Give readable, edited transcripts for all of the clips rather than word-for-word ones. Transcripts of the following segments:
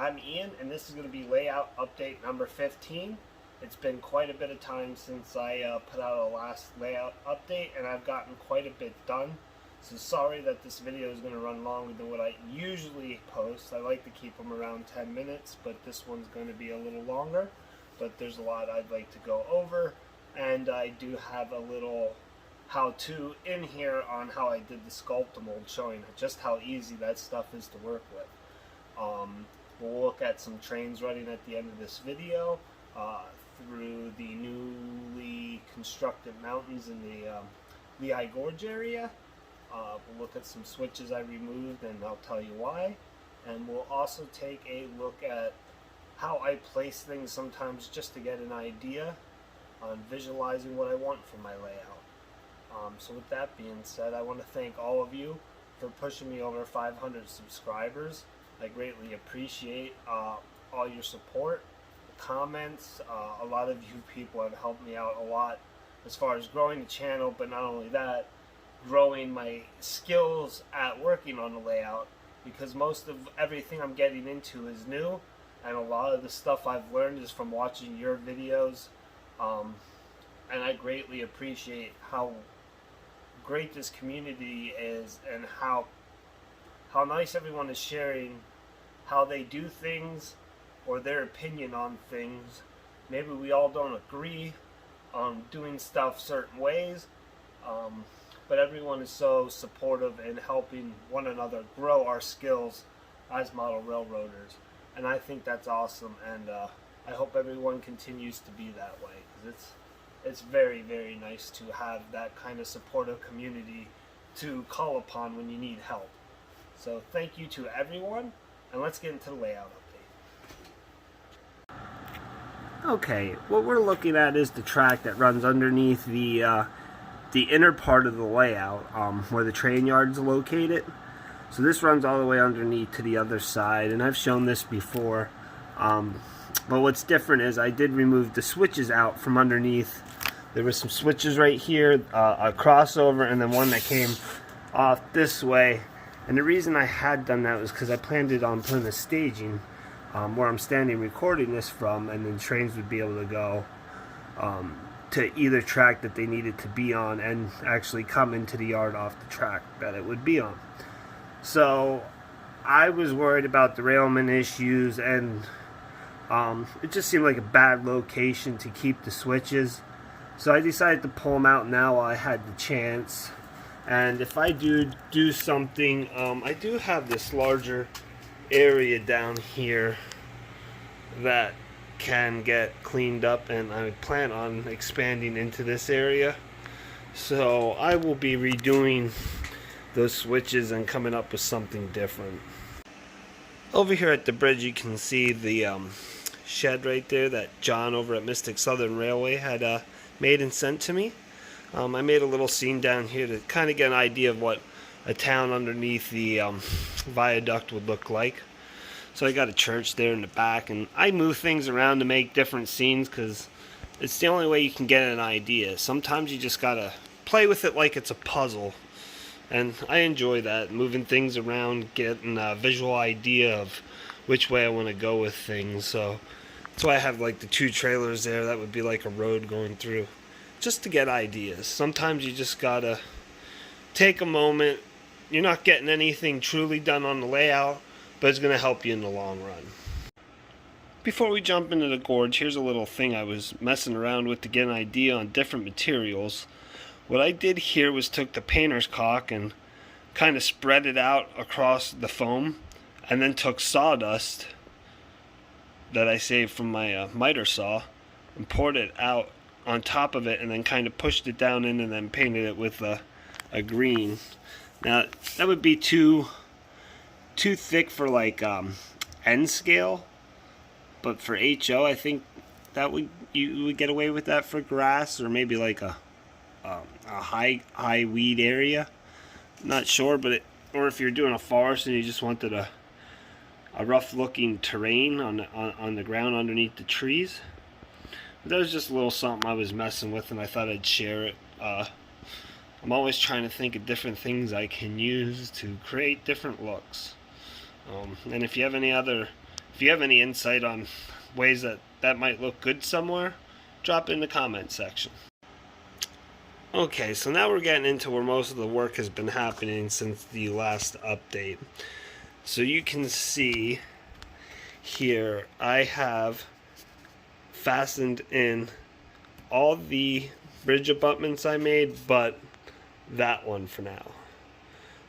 I'm Ian, and this is going to be layout update number 15. It's been quite a bit of time since I put out a last layout update, and I've gotten quite a bit done. So sorry that this video is going to run longer than what I usually post. I like to keep them around 10 minutes, but this one's going to be a little longer. But there's a lot I'd like to go over, and I do have a little how-to in here on how I did the sculptamold, showing just how easy that stuff is to work with. We'll look at some trains running at the end of this video through the newly constructed mountains in the Lehigh gorge area. We'll look at some switches I removed, and I'll tell you why. And we'll also take a look at how I place things sometimes just to get an idea on visualizing what I want for my layout. So with that being said, I want to thank all of you for pushing me over 500 subscribers. I greatly appreciate all your support, the comments. A lot of you people have helped me out a lot as far as growing the channel, but not only that, growing my skills at working on the layout, because most of everything I'm getting into is new, and a lot of the stuff I've learned is from watching your videos, and I greatly appreciate how great this community is and how nice everyone is sharing how they do things or their opinion on things. Maybe we all don't agree on doing stuff certain ways, but everyone is so supportive in helping one another grow our skills as model railroaders, and I think that's awesome, and I hope everyone continues to be that way, because it's very, very nice to have that kind of supportive community to call upon when you need help. So thank you to everyone, and let's get into the layout update. Okay, what we're looking at is the track that runs underneath the inner part of the layout, where the train yard's located. So this runs all the way underneath to the other side, and I've shown this before. But what's different is I did remove the switches out from underneath. There were some switches right here, a crossover, and then one that came off this way. And the reason I had done that was because I planned it on putting a staging where I'm standing recording this from, and then trains would be able to go to either track that they needed to be on and actually come into the yard off the track that it would be on. So I was worried about derailment issues, and it just seemed like a bad location to keep the switches. So I decided to pull them out now while I had the chance. And if I do something, I do have this larger area down here that can get cleaned up, and I plan on expanding into this area. So I will be redoing those switches and coming up with something different. Over here at the bridge, you can see the shed right there that John over at Mystic Southern Railway had made and sent to me. I made a little scene down here to kind of get an idea of what a town underneath the viaduct would look like. So I got a church there in the back, and I move things around to make different scenes because it's the only way you can get an idea. Sometimes you just gotta play with it like it's a puzzle, and I enjoy that, moving things around, getting a visual idea of which way I want to go with things. So that's why I have like the two trailers there. That would be like a road going through, just to get ideas. Sometimes you just gotta take a moment. You're not getting anything truly done on the layout, but it's going to help you in the long run. Before we jump into the gorge, here's a little thing I was messing around with to get an idea on different materials. What I did here was took the painter's caulk and kind of spread it out across the foam, and then took sawdust that I saved from my miter saw and poured it out on top of it, and then kind of pushed it down in and then painted it with a green. Now that would be too thick for like N scale, but for HO I think that you would get away with that for grass, or maybe like a high weed area. Not sure, but or if you're doing a forest and you just wanted a rough looking terrain on the ground underneath the trees. But that was just a little something I was messing with, and I thought I'd share it. I'm always trying to think of different things I can use to create different looks. And if you have any other If you have any insight on ways that might look good somewhere, drop it in the comment section. Okay, so now we're getting into where most of the work has been happening since the last update. So you can see here I have fastened in all the bridge abutments I made, but that one for now.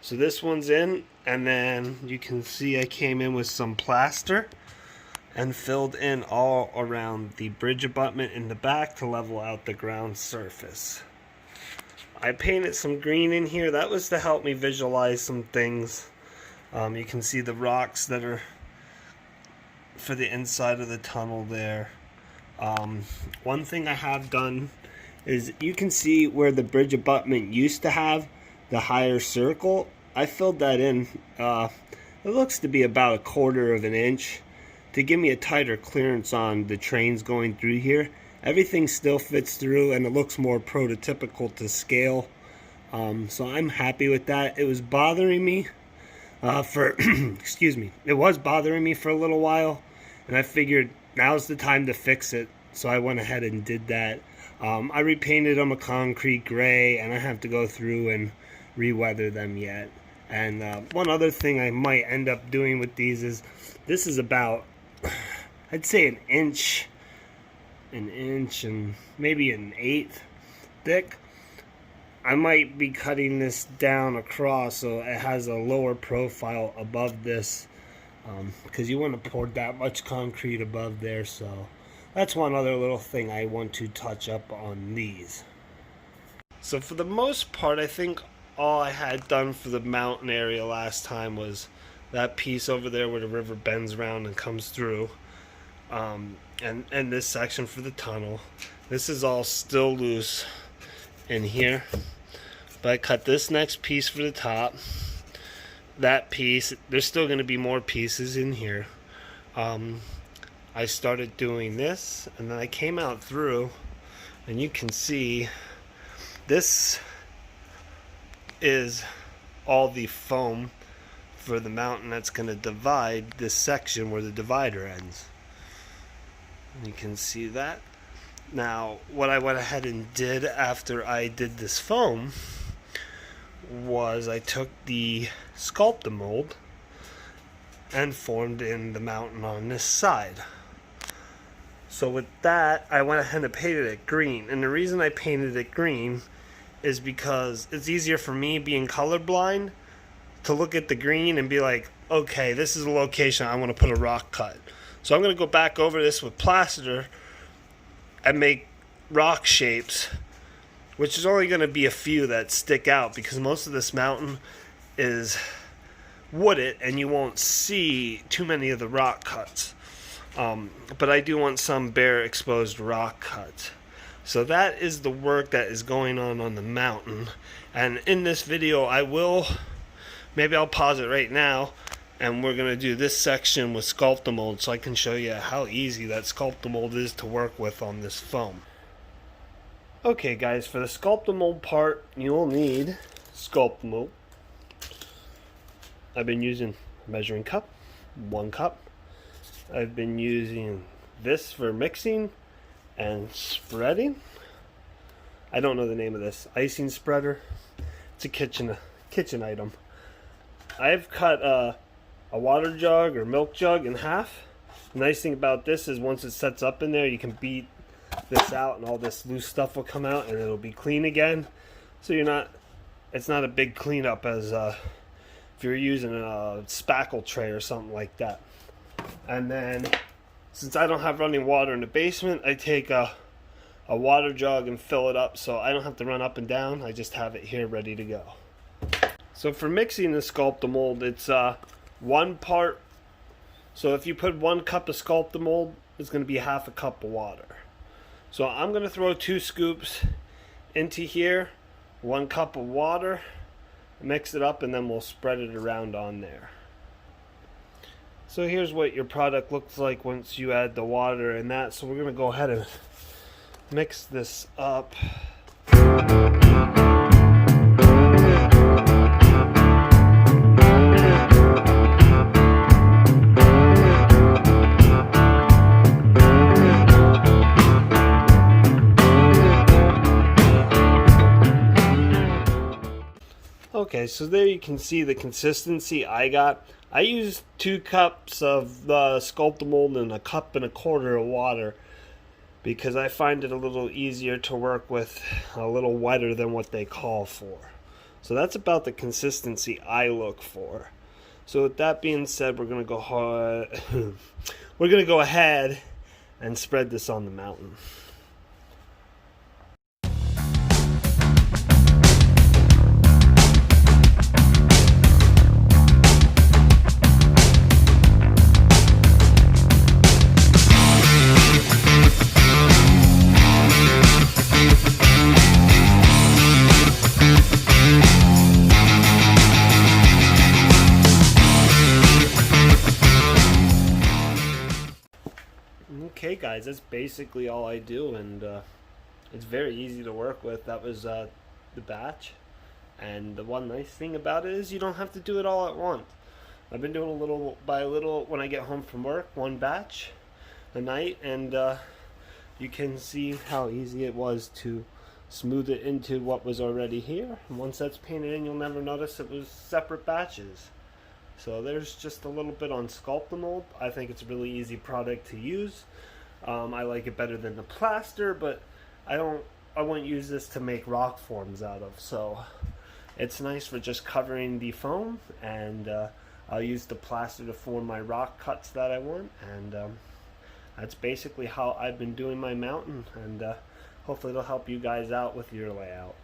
So this one's in, and then you can see I came in with some plaster and filled in all around the bridge abutment in the back to level out the ground surface. I painted some green in here. That was to help me visualize some things. You can see the rocks that are for the inside of the tunnel there. One thing I have done is you can see where the bridge abutment used to have the higher circle. I filled that in. It looks to be about 1/4 of an inch to give me a tighter clearance on the trains going through here. Everything still fits through and it looks more prototypical to scale. So I'm happy with that. It was bothering me excuse me, it was bothering me for a little while, and I figured now's the time to fix it, so I went ahead and did that. I repainted them a concrete gray, and I have to go through and re-weather them yet. And one other thing I might end up doing with these is, this is about, I'd say an inch and maybe an 1/8 thick. I might be cutting this down across so it has a lower profile above this, because you want to pour that much concrete above there. So that's one other little thing I want to touch up on these. So for the most part, I think all I had done for the mountain area last time was that piece over there where the river bends around and comes through, and this section for the tunnel. This is all still loose in here, but I cut this next piece for the top. That piece, there's still going to be more pieces in here. I started doing this, and then I came out through, and you can see this is all the foam for the mountain that's going to divide this section where the divider ends. You can see that. Now, what I went ahead and did after I did this foam was I took the sculptamold and formed in the mountain on this side. So with that, I went ahead and painted it green. And the reason I painted it green is because it's easier for me, being colorblind, to look at the green and be like, okay, this is a location I want to put a rock cut. So I'm going to go back over this with plaster and make rock shapes, which is only going to be a few that stick out because most of this mountain is wooded and you won't see too many of the rock cuts. But I do want some bare exposed rock cuts. So that is the work that is going on the mountain. And in this video maybe I'll pause it right now, and we're going to do this section with sculptamold so I can show you how easy that sculptamold is to work with on this foam. Okay guys, for the sculptamold part, you'll need sculptamold. I've been using a measuring cup, 1 cup. I've been using this for mixing and spreading. I don't know the name of this. Icing spreader. It's a kitchen item. I've cut a water jug or milk jug in half. The nice thing about this is once it sets up in there, you can beat this out and all this loose stuff will come out and it'll be clean again. So it's not a big cleanup as if you're using a spackle tray or something like that. And then since I don't have running water in the basement, I take a water jug and fill it up so I don't have to run up and down. I just have it here ready to go. So for mixing the sculptamold, it's 1 part. So if you put 1 cup of sculptamold, it's going to be half a cup of water. So I'm going to throw 2 scoops into here, 1 cup of water, mix it up, and then we'll spread it around on there. So here's what your product looks like once you add the water and that. So we're going to go ahead and mix this up. Okay, so there you can see the consistency I got. I used 2 cups of the sculptamold and 1.25 cups of water because I find it a little easier to work with, a little wetter than what they call for. So that's about the consistency I look for. So with that being said, we're gonna go ahead and spread this on the mountain. Okay guys, that's basically all I do, and it's very easy to work with. That was the batch, and the one nice thing about it is you don't have to do it all at once. I've been doing a little by little when I get home from work, 1 batch a night, and you can see how easy it was to smooth it into what was already here. And once that's painted in, you'll never notice it was separate batches. So there's just a little bit on sculptamold. I think it's a really easy product to use. I like it better than the plaster, but I wouldn't use this to make rock forms out of. So it's nice for just covering the foam, and I'll use the plaster to form my rock cuts that I want. And that's basically how I've been doing my mountain, and hopefully it'll help you guys out with your layout.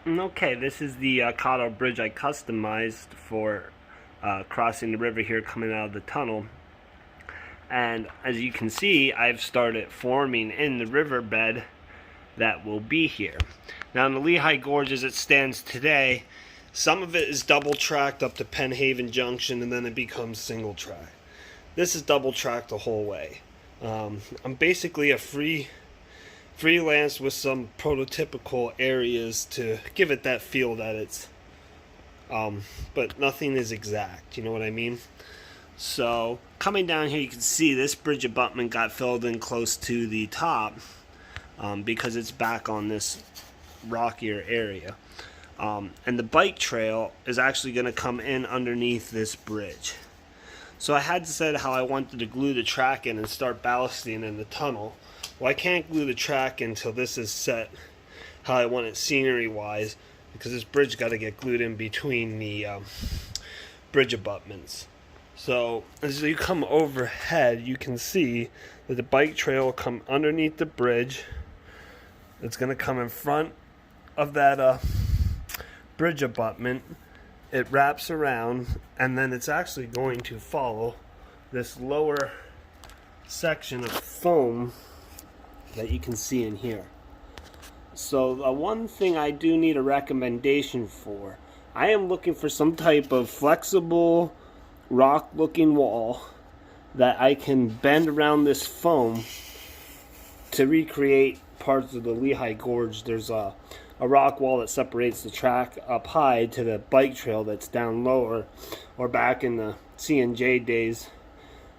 Okay, this is the Cotto bridge I customized for crossing the river here coming out of the tunnel. And as you can see, I've started forming in the riverbed that will be here. Now in the Lehigh Gorge as it stands today, some of it is double tracked up to Penhaven Junction, and then it becomes single track. This is double tracked the whole way. I'm basically a freelance with some prototypical areas to give it that feel that it's but nothing is exact, you know what I mean? So coming down here, you can see this bridge abutment got filled in close to the top because it's back on this rockier area, and the bike trail is actually going to come in underneath this bridge. So I had said how I wanted to glue the track in and start ballasting in the tunnel. Well, I can't glue the track until this is set how I want it scenery wise, because this bridge got to get glued in between the bridge abutments. So as you come overhead, you can see that the bike trail will come underneath the bridge. It's going to come in front of that bridge abutment. It wraps around, and then it's actually going to follow this lower section of foam that you can see in here. So the one thing I do need a recommendation for, I am looking for some type of flexible rock looking wall that I can bend around this foam to recreate parts of the Lehigh Gorge. There's a rock wall that separates the track up high to the bike trail that's down lower, or back in the C&J days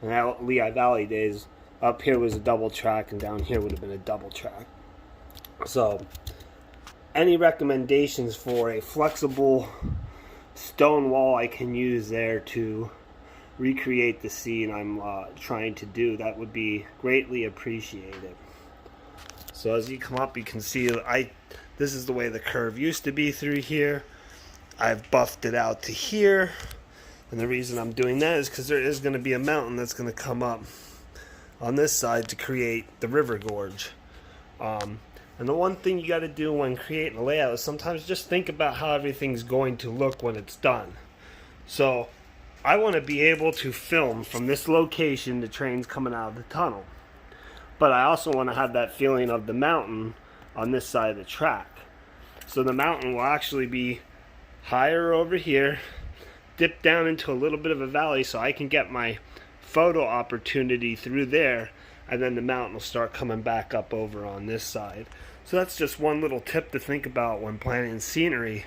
and Lehigh Valley days, up here was a double track and down here would have been a double track. So any recommendations for a flexible stone wall I can use there to recreate the scene I'm trying to do, that would be greatly appreciated. So as you come up, you can see this is the way the curve used to be through here. I've buffed it out to here, and the reason I'm doing that is because there is going to be a mountain that's going to come up on this side to create the river gorge. And the one thing you got to do when creating a layout is sometimes just think about how everything's going to look when it's done. So I want to be able to film from this location the trains coming out of the tunnel, but I also want to have that feeling of the mountain on this side of the track. So the mountain will actually be higher over here, dip down into a little bit of a valley so I can get my photo opportunity through there, and then the mountain will start coming back up over on this side. So that's just one little tip to think about when planning scenery,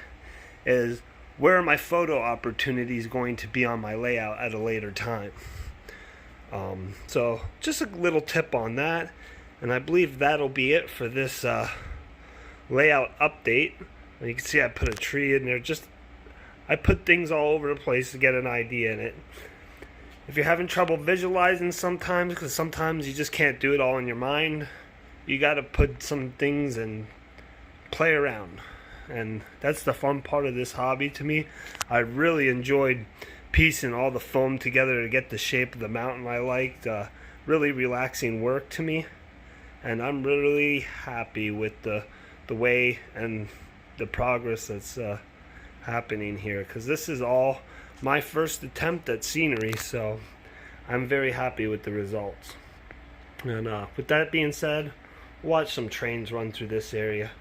is where are my photo opportunities going to be on my layout at a later time. So just a little tip on that, and I believe that'll be it for this layout update. And you can see I put a tree in there. I put things all over the place to get an idea in it. If you're having trouble visualizing sometimes, because sometimes you just can't do it all in your mind, you got to put some things and play around. And that's the fun part of this hobby to me. I really enjoyed piecing all the foam together to get the shape of the mountain I liked. Really relaxing work to me. And I'm really happy with the way and the progress that's happening here, because this is all my first attempt at scenery, so I'm very happy with the results. And with that being said, watch some trains run through this area.